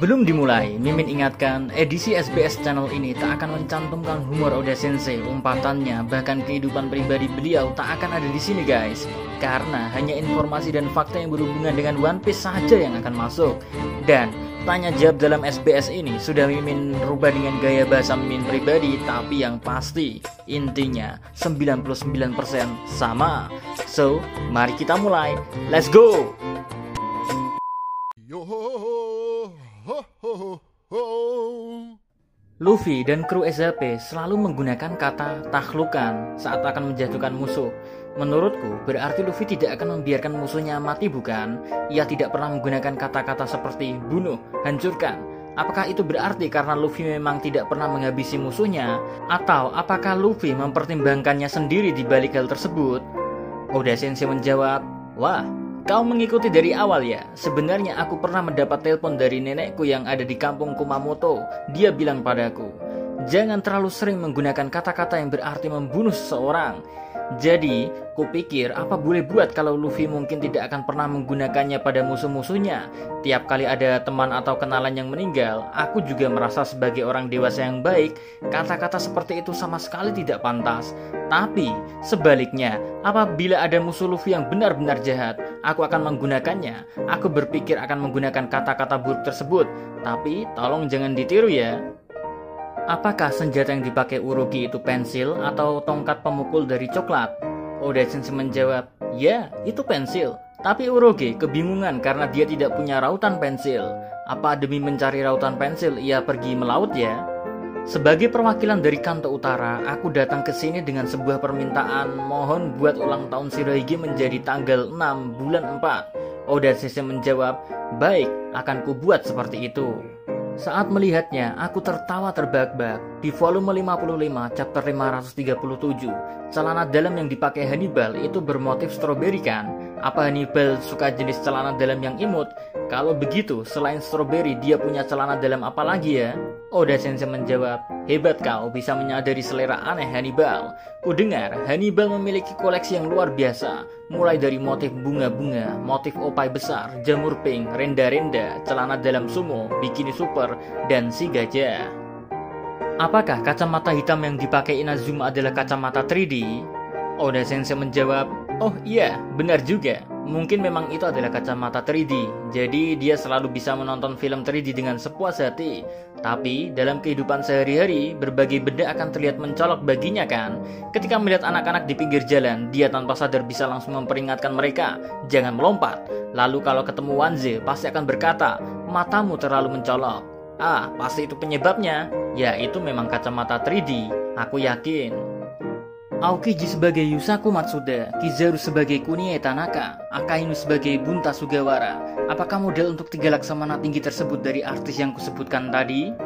Sebelum dimulai, Mimin ingatkan, edisi SBS channel ini tak akan mencantumkan humor Oda Sensei, umpatannya, bahkan kehidupan pribadi beliau tak akan ada di sini guys. Karena hanya informasi dan fakta yang berhubungan dengan One Piece saja yang akan masuk. Dan tanya jawab dalam SBS ini sudah Mimin rubah dengan gaya bahasa Mimin pribadi, tapi yang pasti intinya 99% sama. So, mari kita mulai. Let's go! Luffy dan kru SHP selalu menggunakan kata takhlukan saat akan menjatuhkan musuh. Menurutku, berarti Luffy tidak akan membiarkan musuhnya mati bukan? Ia tidak pernah menggunakan kata-kata seperti bunuh, hancurkan. Apakah itu berarti karena Luffy memang tidak pernah menghabisi musuhnya? Atau apakah Luffy mempertimbangkannya sendiri di balik hal tersebut? Oda Sensei menjawab, "Wah, kau mengikuti dari awal ya? Sebenarnya aku pernah mendapat telepon dari nenekku yang ada di kampung Kumamoto. Dia bilang padaku, jangan terlalu sering menggunakan kata-kata yang berarti membunuh seseorang. Jadi, kupikir apa boleh buat kalau Luffy mungkin tidak akan pernah menggunakannya pada musuh-musuhnya. Tiap kali ada teman atau kenalan yang meninggal, aku juga merasa sebagai orang dewasa yang baik, kata-kata seperti itu sama sekali tidak pantas. Tapi, sebaliknya, apabila ada musuh Luffy yang benar-benar jahat, aku akan menggunakannya. Aku berpikir akan menggunakan kata-kata buruk tersebut. Tapi, tolong jangan ditiru ya." Apakah senjata yang dipakai Urogi itu pensil atau tongkat pemukul dari coklat? Oda Sensei menjawab, ya itu pensil. Tapi Urogi kebingungan karena dia tidak punya rautan pensil. Apa demi mencari rautan pensil ia pergi melaut ya? Sebagai perwakilan dari Kanto Utara, aku datang ke sini dengan sebuah permintaan, mohon buat ulang tahun Shirohige menjadi tanggal 6 bulan 4. Oda Sensei menjawab, baik, akan kubuat seperti itu. Saat melihatnya, aku tertawa terbahak-bahak. Di volume 55, chapter 537, celana dalam yang dipakai Hannibal itu bermotif stroberi kan? Apa Hannibal suka jenis celana dalam yang imut? Kalau begitu, selain stroberi, dia punya celana dalam apa lagi ya? Oda Sensei menjawab, hebat kau bisa menyadari selera aneh Hannibal. Kudengar, Hannibal memiliki koleksi yang luar biasa. Mulai dari motif bunga-bunga, motif opai besar, jamur pink, renda-renda, celana dalam sumo, bikini super, dan si gajah. Apakah kacamata hitam yang dipakai Inazuma adalah kacamata 3D? Oda Sensei menjawab, oh iya, benar juga. Mungkin memang itu adalah kacamata 3D. Jadi dia selalu bisa menonton film 3D dengan sepuas hati. Tapi dalam kehidupan sehari-hari, berbagai benda akan terlihat mencolok baginya kan? Ketika melihat anak-anak di pinggir jalan, dia tanpa sadar bisa langsung memperingatkan mereka, jangan melompat. Lalu kalau ketemu Wanze, pasti akan berkata, matamu terlalu mencolok. Ah, pasti itu penyebabnya. Ya, itu memang kacamata 3D. Aku yakin. Aokiji sebagai Yusaku Matsuda, Kizaru sebagai Kunie Tanaka, Akainu sebagai Bunta Sugawara. Apakah model untuk 3 laksamana tinggi tersebut dari artis yang kusebutkan tadi?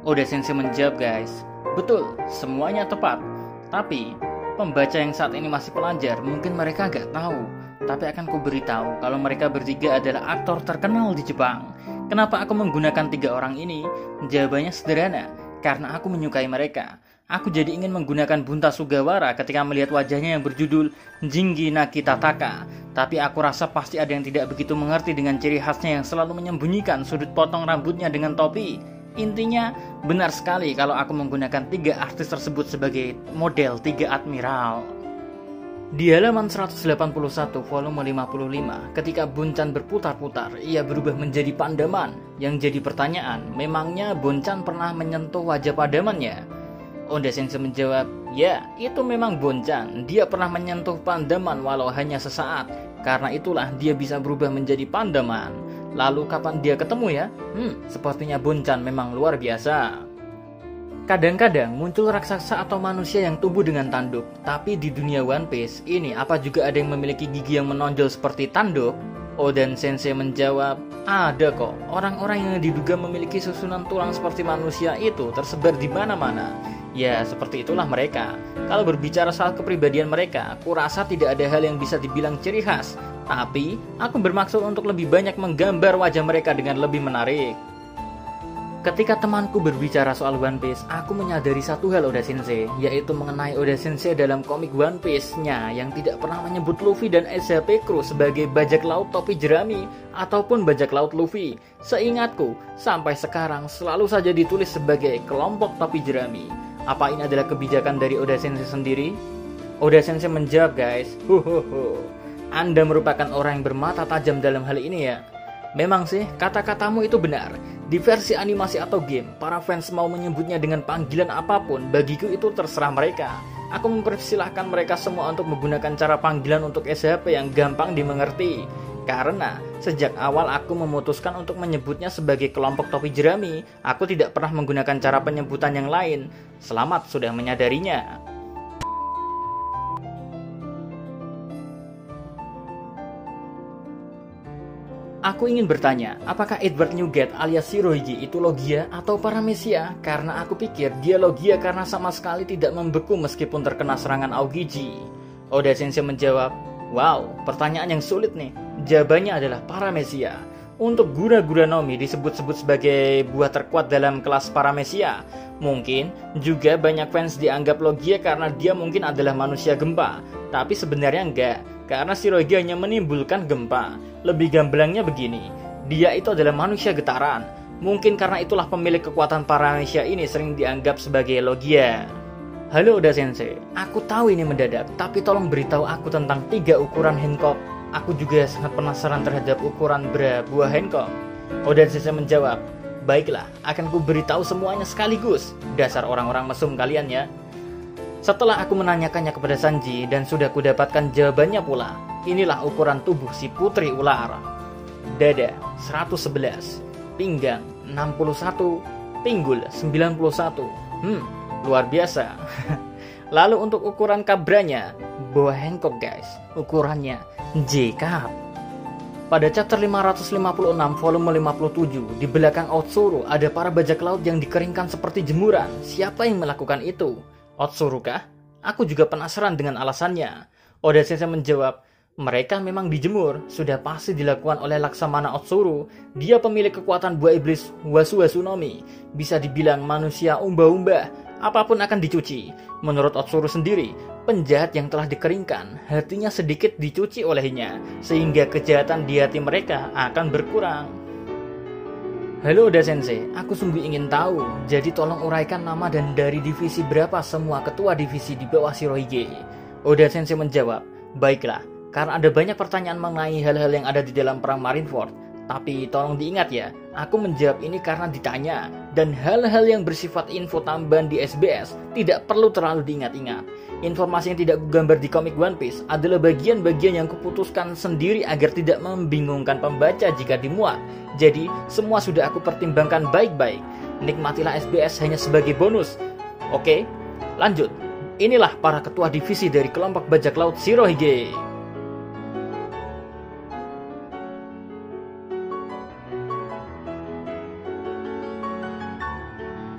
Oda Sensei menjawab guys, betul, semuanya tepat. Tapi, pembaca yang saat ini masih pelajar, mungkin mereka gak tahu. Tapi akan ku beritahu kalau mereka bertiga adalah aktor terkenal di Jepang. Kenapa aku menggunakan 3 orang ini? Jawabannya sederhana, karena aku menyukai mereka. Aku jadi ingin menggunakan Bunta Sugawara ketika melihat wajahnya yang berjudul Jingi Naki Tataka. Tapi aku rasa pasti ada yang tidak begitu mengerti dengan ciri khasnya yang selalu menyembunyikan sudut potong rambutnya dengan topi. Intinya, benar sekali kalau aku menggunakan 3 artis tersebut sebagai model 3 admiral. Di halaman 181 volume 55, ketika Bonchan berputar-putar, ia berubah menjadi Pandaman. Yang jadi pertanyaan, memangnya Bonchan pernah menyentuh wajah Pandamannya? Oda Sensei menjawab, ya itu memang Bonchan. Dia pernah menyentuh Pandaman walau hanya sesaat. Karena itulah dia bisa berubah menjadi Pandaman. Lalu kapan dia ketemu ya? Sepertinya Bonchan memang luar biasa. Kadang-kadang muncul raksasa atau manusia yang tumbuh dengan tanduk. Tapi di dunia One Piece ini apa juga ada yang memiliki gigi yang menonjol seperti tanduk? Oda Sensei menjawab, ada kok. Orang-orang yang diduga memiliki susunan tulang seperti manusia itu tersebar di mana-mana. Ya, seperti itulah mereka. Kalau berbicara soal kepribadian mereka, aku rasa tidak ada hal yang bisa dibilang ciri khas. Tapi, aku bermaksud untuk lebih banyak menggambar wajah mereka dengan lebih menarik. Ketika temanku berbicara soal One Piece, aku menyadari satu hal Oda Sensei, yaitu mengenai Oda Sensei dalam komik One Piece-nya yang tidak pernah menyebut Luffy dan SHP Crew sebagai bajak laut topi jerami ataupun bajak laut Luffy. Seingatku, sampai sekarang selalu saja ditulis sebagai kelompok topi jerami. Apa ini adalah kebijakan dari Oda Sensei sendiri? Oda Sensei menjawab, guys, Anda merupakan orang yang bermata tajam dalam hal ini ya. Memang sih, kata-katamu itu benar. Di versi animasi atau game, para fans mau menyebutnya dengan panggilan apapun, bagiku itu terserah mereka. Aku mempersilahkan mereka semua untuk menggunakan cara panggilan untuk SHP yang gampang dimengerti. Karena sejak awal aku memutuskan untuk menyebutnya sebagai kelompok topi jerami, aku tidak pernah menggunakan cara penyebutan yang lain. Selamat sudah menyadarinya. Aku ingin bertanya, apakah Edward Newgate alias Shirohige itu Logia atau Paramecia? Karena aku pikir dia Logia karena sama sekali tidak membeku meskipun terkena serangan Aokiji. Oda Sensei menjawab, wow, pertanyaan yang sulit nih. Jawabannya adalah Paramecia. Untuk Gura-Gura Nomi disebut-sebut sebagai buah terkuat dalam kelas Paramecia. Mungkin juga banyak fans dianggap Logia karena dia mungkin adalah manusia gempa. Tapi sebenarnya enggak, karena Shirohige hanya menimbulkan gempa. Lebih gamblangnya begini, dia itu adalah manusia getaran. Mungkin karena itulah pemilik kekuatan Paramecia ini sering dianggap sebagai Logia. Halo Oda Sensei, aku tahu ini mendadak, tapi tolong beritahu aku tentang 3 ukuran Hancock. Aku juga sangat penasaran terhadap ukuran buah Hancock. Oda Sensei menjawab, baiklah, akan ku beritahu semuanya sekaligus. Dasar orang-orang mesum kalian ya. Setelah aku menanyakannya kepada Sanji dan sudah kudapatkan jawabannya pula, inilah ukuran tubuh si putri ular. Dada 111, pinggang 61, pinggul 91. Luar biasa. Lalu untuk ukuran kabranya, boa Hancock guys, ukurannya J cup. Pada chapter 556 volume 57, di belakang Otsuru ada para bajak laut yang dikeringkan seperti jemuran. Siapa yang melakukan itu? Otsuru kah? Aku juga penasaran dengan alasannya. Oda Sensei menjawab, mereka memang dijemur, sudah pasti dilakukan oleh Laksamana Otsuru. Dia pemilik kekuatan buah iblis Wasu-Wasu Nomi. Bisa dibilang manusia umba-umba, apapun akan dicuci. Menurut Otsuru sendiri, penjahat yang telah dikeringkan, hatinya sedikit dicuci olehnya, sehingga kejahatan di hati mereka akan berkurang. Halo Oda Sensei, aku sungguh ingin tahu, jadi tolong uraikan nama dan dari divisi berapa semua ketua divisi di bawah Shirohige. Oda Sensei menjawab, baiklah, karena ada banyak pertanyaan mengenai hal-hal yang ada di dalam perang Marineford. Tapi tolong diingat ya, aku menjawab ini karena ditanya, dan hal-hal yang bersifat info tambahan di SBS tidak perlu terlalu diingat-ingat. Informasi yang tidak kugambar di komik One Piece adalah bagian-bagian yang kuputuskan sendiri agar tidak membingungkan pembaca jika dimuat. Jadi, semua sudah aku pertimbangkan baik-baik. Nikmatilah SBS hanya sebagai bonus. Oke, lanjut. Inilah para ketua divisi dari kelompok bajak laut Shirohige.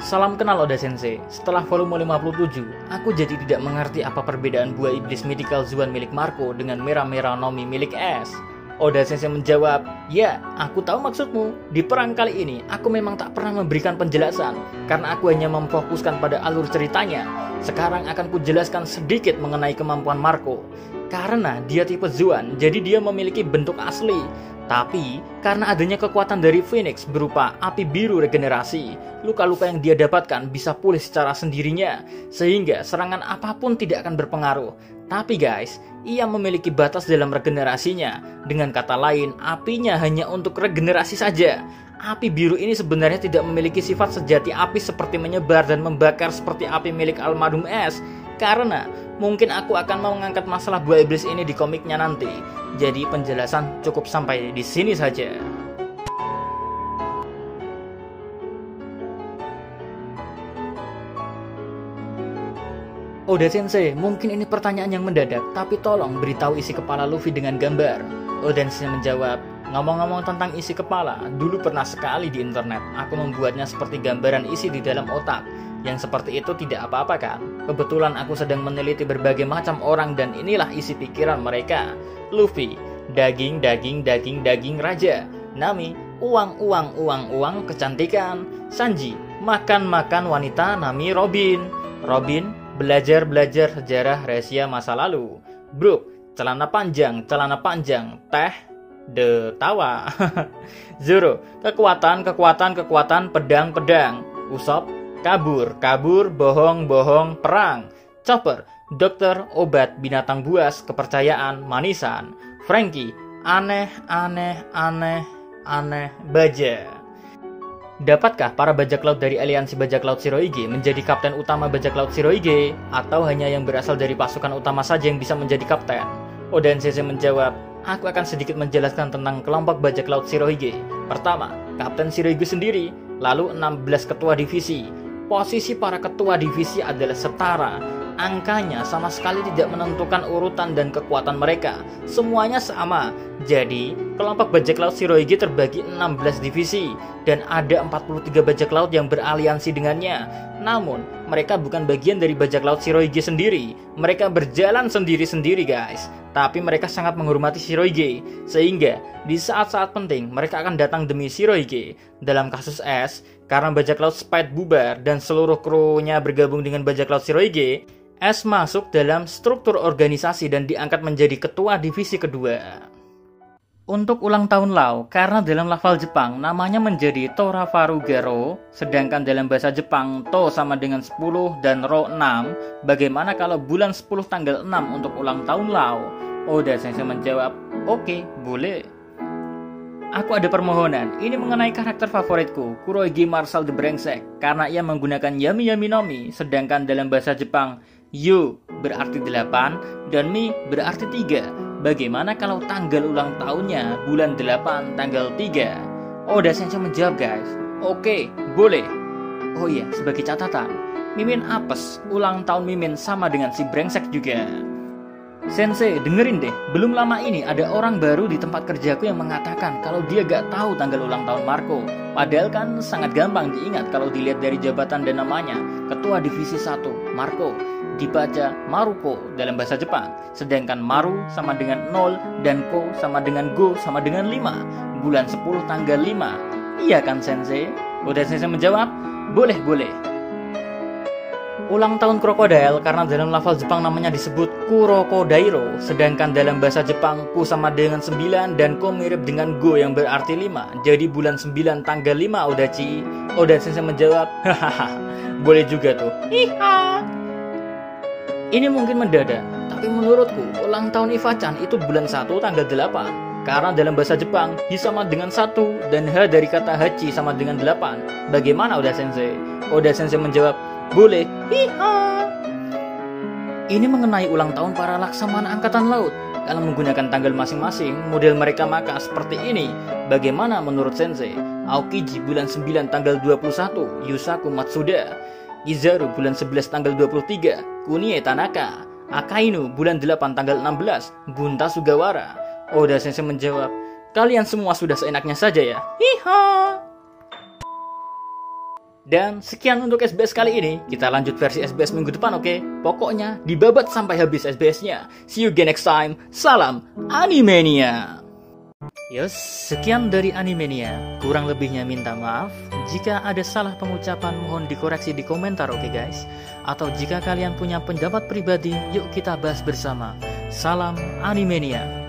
Salam kenal Oda Sensei. Setelah volume 57, aku jadi tidak mengerti apa perbedaan buah iblis Mythical Zuan milik Marco dengan Mera-Mera Nomi milik Ace. Oda Sensei menjawab, ya, aku tahu maksudmu. Di perang kali ini, aku memang tak pernah memberikan penjelasan, karena aku hanya memfokuskan pada alur ceritanya. Sekarang akan kujelaskan sedikit mengenai kemampuan Marco. Karena dia tipe Zuan, jadi dia memiliki bentuk asli. Tapi, karena adanya kekuatan dari Phoenix berupa api biru regenerasi, luka-luka yang dia dapatkan bisa pulih secara sendirinya, sehingga serangan apapun tidak akan berpengaruh. Tapi guys, ia memiliki batas dalam regenerasinya. Dengan kata lain, apinya hanya untuk regenerasi saja. Api biru ini sebenarnya tidak memiliki sifat sejati api seperti menyebar dan membakar seperti api milik almarhum Ace. Karena mungkin aku akan mau mengangkat masalah buah iblis ini di komiknya nanti. Jadi penjelasan cukup sampai di sini saja. Oda Sensei, mungkin ini pertanyaan yang mendadak, tapi tolong beritahu isi kepala Luffy dengan gambar. Oda Sensei menjawab, ngomong-ngomong tentang isi kepala, dulu pernah sekali di internet, aku membuatnya seperti gambaran isi di dalam otak. Yang seperti itu tidak apa-apa kan? Kebetulan aku sedang meneliti berbagai macam orang dan inilah isi pikiran mereka. Luffy, daging raja. Nami, Uang, kecantikan. Sanji, makan wanita nami Robin. Robin, belajar sejarah rahasia masa lalu. Brook, celana panjang. Teh, de tawa. Zoro, kekuatan, pedang. Usopp, kabur, bohong, perang. Chopper, dokter, obat, binatang buas, kepercayaan, manisan. Frankie, aneh, baja. Dapatkah para bajak laut dari aliansi bajak laut Shirohige menjadi kapten utama bajak laut Shirohige? Atau hanya yang berasal dari pasukan utama saja yang bisa menjadi kapten? Oden Sensei menjawab, aku akan sedikit menjelaskan tentang kelompok bajak laut Shirohige. Pertama, Kapten Shirohige sendiri, lalu 16 ketua divisi. Posisi para ketua divisi adalah setara. Angkanya sama sekali tidak menentukan urutan dan kekuatan mereka. Semuanya sama. Jadi, kelompok bajak laut Shirohige terbagi 16 divisi dan ada 43 bajak laut yang beraliansi dengannya. Namun, mereka bukan bagian dari bajak laut Shirohige sendiri. Mereka berjalan sendiri-sendiri, guys. Tapi mereka sangat menghormati Shirohige, sehingga di saat-saat penting mereka akan datang demi Shirohige. Dalam kasus S, karena bajak laut Spite bubar dan seluruh krunya bergabung dengan bajak laut Shirohige, S masuk dalam struktur organisasi dan diangkat menjadi ketua divisi kedua. Untuk ulang tahun Lau, karena dalam lafal Jepang namanya menjadi Torafaru Garo, sedangkan dalam bahasa Jepang To sama dengan 10 dan Ro 6, bagaimana kalau bulan 10 tanggal 6 untuk ulang tahun Lau? Oda Sensei menjawab, oke, boleh. Aku ada permohonan, ini mengenai karakter favoritku, Kurohige Marshal the Brengsek, karena ia menggunakan Yami Nomi, sedangkan dalam bahasa Jepang, Yo berarti 8 dan Mi berarti 3. Bagaimana kalau tanggal ulang tahunnya bulan 8 tanggal 3? Oda Sensei menjawab, guys, oke, boleh. Oh iya, sebagai catatan, Mimin apes, ulang tahun Mimin sama dengan si Brengsek juga. Sensei, dengerin deh, belum lama ini ada orang baru di tempat kerjaku yang mengatakan kalau dia gak tahu tanggal ulang tahun Marco. Padahal kan sangat gampang diingat kalau dilihat dari jabatan dan namanya. Ketua Divisi 1, Marco, dibaca Maruko dalam bahasa Jepang. Sedangkan Maru sama dengan 0 dan Ko sama dengan Go sama dengan 5. Bulan 10 tanggal 5. Iya kan Sensei? Udah Sensei menjawab, boleh. Ulang tahun krokodil karena dalam lafal Jepang namanya disebut Kurokodairo, sedangkan dalam bahasa Jepang Ku sama dengan 9 dan Ko mirip dengan Go yang berarti 5. Jadi bulan 9 tanggal 5 Odachi. Oda Sensei menjawab, hahaha, boleh juga tuh. Hiha. Ini mungkin mendadak, tapi menurutku ulang tahun Iva-chan itu bulan 1 tanggal 8. Karena dalam bahasa Jepang Hi sama dengan 1 dan H dari kata Hachi sama dengan 8. Bagaimana Oda Sensei? Oda Sensei menjawab, boleh. Hiha. Ini mengenai ulang tahun para laksamana angkatan laut. Kalau menggunakan tanggal masing-masing, model mereka maka seperti ini. Bagaimana menurut Sensei? Aokiji bulan 9 tanggal 21, Yusaku Matsuda. Kizaru bulan 11 tanggal 23, Kunie Tanaka. Akainu bulan 8 tanggal 16, Bunta Sugawara. Oda Sensei menjawab, kalian semua sudah seenaknya saja ya. Hiha. Dan sekian untuk SBS kali ini. Kita lanjut versi SBS minggu depan, oke? Pokoknya dibabat sampai habis SBS-nya. See you again next time. Salam Animania. Yos, sekian dari Animania. Kurang lebihnya minta maaf. Jika ada salah pengucapan mohon dikoreksi di komentar, oke guys? Atau jika kalian punya pendapat pribadi, yuk kita bahas bersama. Salam Animania.